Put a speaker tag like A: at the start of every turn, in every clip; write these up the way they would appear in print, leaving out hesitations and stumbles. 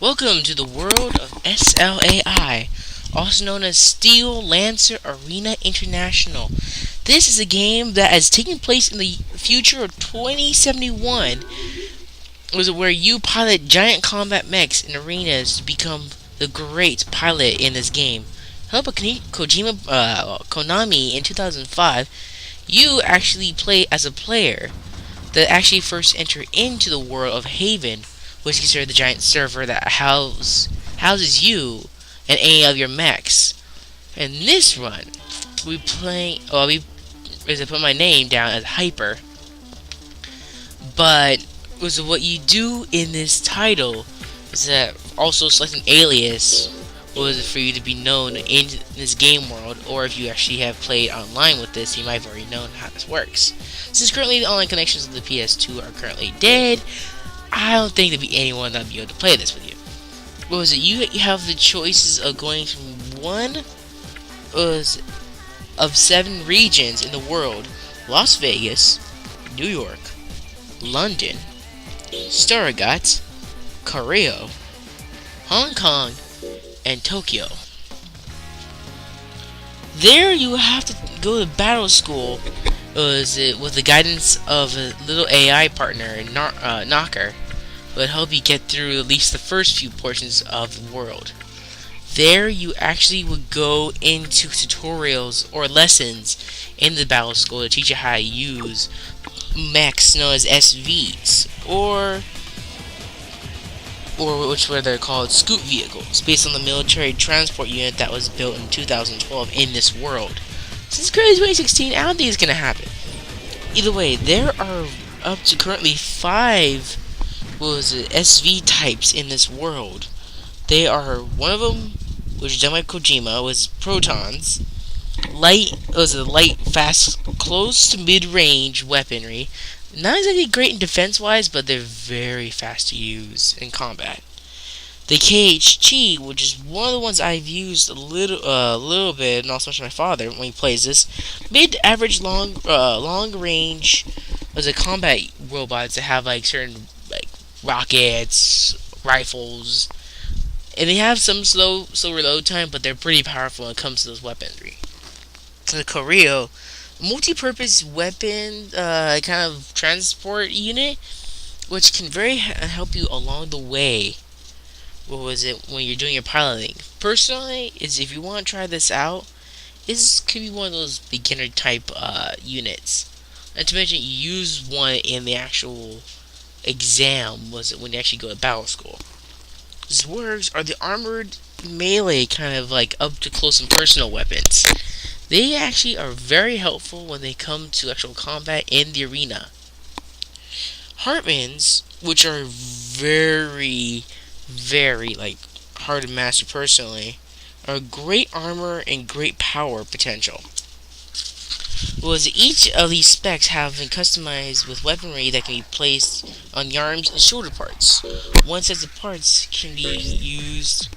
A: Welcome to the world of SLAI, also known as Steel Lancer Arena International. This is a game that is taking place in the future of 2071, where you pilot giant combat mechs in arenas to become the great pilot in this game. Help Konami in 2005, you actually play as a player that actually first enter into the world of Haven, which is considered the giant server that houses you and any of your mechs. In this run, we play. Well, we is I put my name down as Hyper, but was what you do in this title is that also select an alias was for you to be known in this game world, or if you actually have played online with this, you might have already known how this works. Since currently the online connections of the PS2 are currently dead, I don't think there'll be anyone that'll be able to play this with you. What was it? You have the choices of going from one of 7 regions in the world: Las Vegas, New York, London, Stuttgart, Korea, Hong Kong, and Tokyo. There you have to go to battle school with the guidance of a little AI partner, Knocker, will help you get through at least the first few portions of the world. There you actually would go into tutorials or lessons in the battle school to teach you how to use mechs known as SVs, or which were they're called scoot vehicles, based on the military transport unit that was built in 2012 in this world. Since currently 2016, I don't think it's gonna happen. Either way, there are up to currently 5 SV types in this world. They are one of them, which is done by Kojima, was protons. Light, fast, close to mid-range weaponry. Not exactly great in defense-wise, but they're very fast to use in combat. The KHG, which is one of the ones I've used a little bit, and also my father when he plays this, mid-average, long range, as a combat robots that have like certain rockets, rifles, and they have some slow reload time, but they're pretty powerful when it comes to those weaponry. The Korea, multi-purpose weapon kind of transport unit, which can help you along the way. When you're doing your piloting? Personally, if you want to try this out, this could be one of those beginner type units. Not to mention, you use one in the actual exam when you actually go to battle school. Zwergs are the armored melee kind of like up to close and personal weapons. They actually are very helpful when they come to actual combat in the arena. Hartmans, which are very hard to master personally, are great armor and great power potential. Each of these specs have been customized with weaponry that can be placed on the arms and shoulder parts. One set of parts can be used,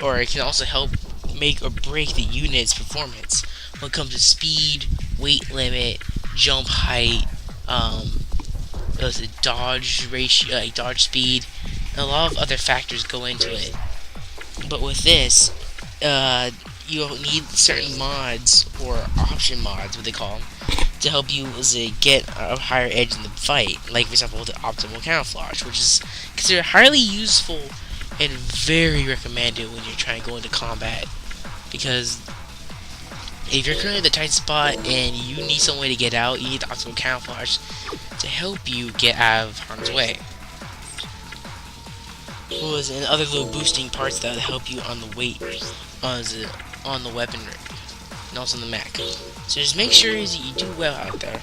A: or it can also help make or break the unit's performance when it comes to speed, weight limit, jump height, dodge ratio, dodge speed, and a lot of other factors go into it. But with this, you'll need certain mods, or option mods, what they call them, to help you get a higher edge in the fight. Like, for example, the optimal camouflage, which is considered highly useful and very recommended when you're trying to go into combat. Because if you're currently in the tight spot and you need some way to get out, you need the optimal camouflage to help you get out of harm's way. And other little boosting parts that help you on the weight, on the weaponry, and also on the mech. So just make sure that you do well out there.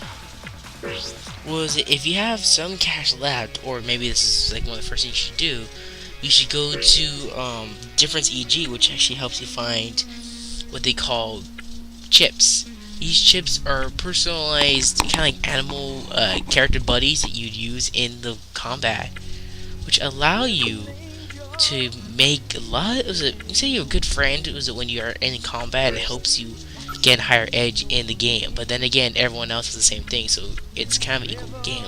A: If you have some cash left, or maybe this is like one of the first things you should do, you should go to Difference EG, which actually helps you find what they call chips. These chips are personalized, kind of like animal character buddies that you'd use in the combat, which allow you to make a lot. Say you're a good friend. When you are in combat, it helps you get a higher edge in the game. But then again, everyone else is the same thing, so it's kind of an equal game.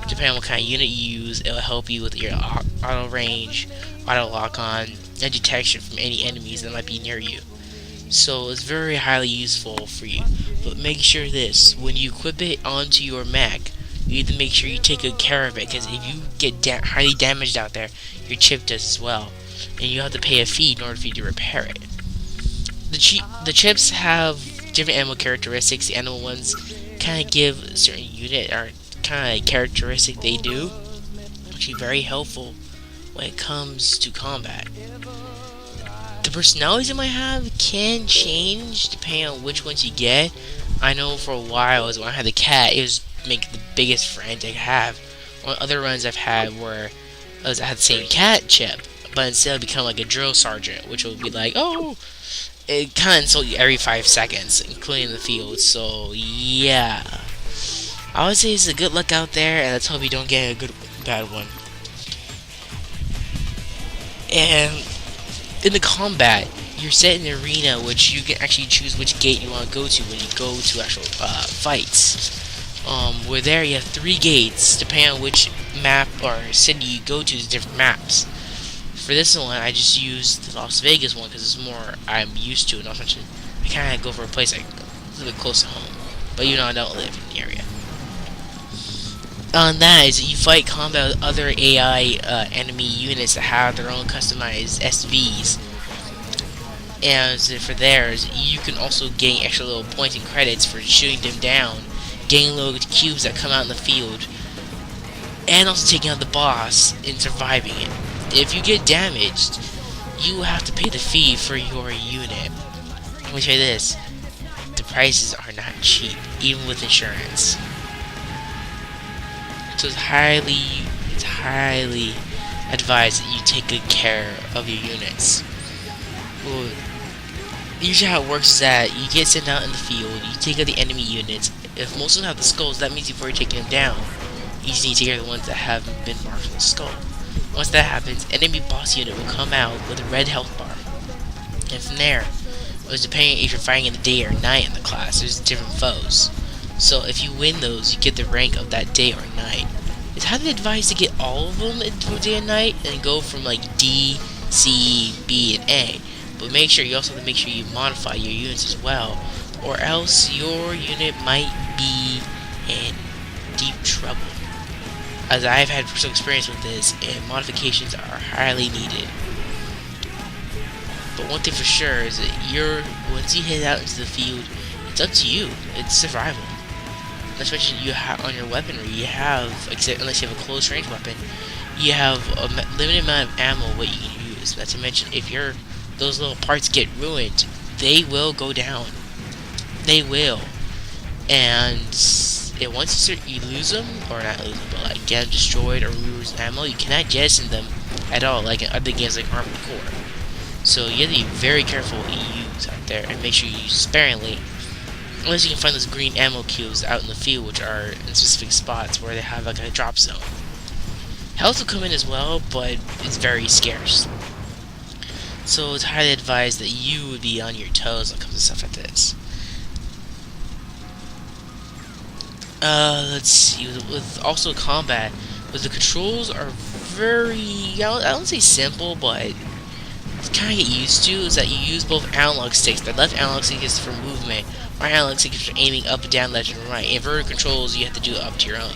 A: Depending on what kind of unit you use, it'll help you with your auto range, auto lock on, and detection from any enemies that might be near you. So it's very highly useful for you. But make sure this, when you equip it onto your mech, you need to make sure you take good care of it, because if you get highly damaged out there, your chip does as well. And you have to pay a fee in order for you to repair it. The chips have different animal characteristics. The animal ones kind of give a certain unit or kind of characteristic they do, which is very helpful when it comes to combat. The personalities you might have can change depending on which ones you get. I know for a while, when I had the cat, it was make the biggest friend I could have. On other runs I've had where I had the same cat chip, but instead I become like a drill sergeant, which will be like, oh, it kind of insults you every 5 seconds, including in the field. So yeah, I would say it's a good luck out there, and let's hope you don't get a bad one. And in the combat, you're set in an arena which you can actually choose which gate you want to go to when you go to actual fights. Where there you have 3 gates, depending on which map or city you go to, is different maps. For this one, I just used the Las Vegas one because it's more I'm used to, and also I kind of go for a place like a little bit close to home. But you know, I don't live in the area. On that is you fight combat with other AI enemy units that have their own customized SVs. And for theirs, you can also gain extra little points and credits for shooting them down, getting little cubes that come out in the field, and also taking out the boss and surviving it. If you get damaged, you have to pay the fee for your unit. Let me tell you this, the prices are not cheap, even with insurance. So it's highly advised that you take good care of your units. Well, usually how it works is that you get sent out in the field, you take out the enemy units. If most of them have the skulls, that means you've already taken them down. You just need to take care of the ones that haven't been marked with the skull. Once that happens, enemy boss unit will come out with a red health bar. And from there, it's depending if you're fighting in the day or night in the class, there's different foes. So if you win those, you get the rank of that day or night. It's highly advised to get all of them into day and night and go from like D, C, B, and A. But make sure you also have to make sure you modify your units as well, or else your unit might be in deep trouble. As I've had personal experience with this, and modifications are highly needed. But one thing for sure is that once you head out into the field, it's up to you. It's survival. Especially you have on your weaponry, you have, except unless you have a close range weapon, you have a limited amount of ammo what you can use. Not to mention, if those little parts get ruined, they will go down. They will. And once you lose them, or not lose them, but like get them destroyed or lose ammo, you cannot jettison them at all, like in other games like Armored Core. So you have to be very careful what you use out there, and make sure you use sparingly. Unless you can find those green ammo cubes out in the field, which are in specific spots where they have like a drop zone. Health will come in as well, but it's very scarce. So it's highly advised that you would be on your toes when it comes to stuff like this. Let's see, with also combat, but the controls are very, I don't say simple, but to kind of get used to is that you use both analog sticks. The left analog stick is for movement, right analog stick is for aiming up and down, left and right. Inverted controls, you have to do it up to your own.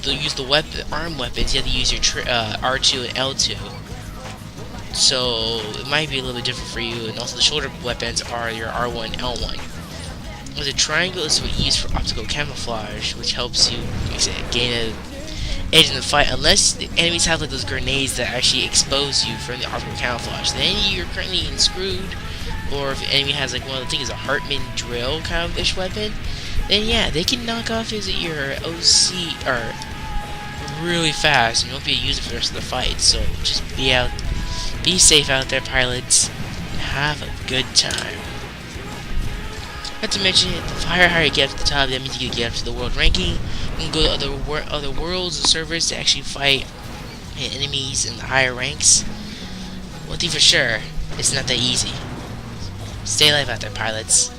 A: To use the arm weapons, you have to use your R2 and L2. So it might be a little bit different for you, and also the shoulder weapons are your R1 and L1. The triangle is what you use for optical camouflage, which helps you gain an edge in the fight, unless the enemies have like those grenades that actually expose you from the optical camouflage. Then you're currently screwed. Or if the enemy has like one of the things, a Hartman drill kind of ish weapon, then yeah, they can knock off your OC or really fast, and you won't be able to use it for the rest of the fight. So just be safe out there, pilots, and have a good time. Not to mention, the higher you get up to the top, that means you can get up to the world ranking. You can go to other worlds and servers to actually fight enemies in the higher ranks. One thing for sure, it's not that easy. Stay alive out there, pilots.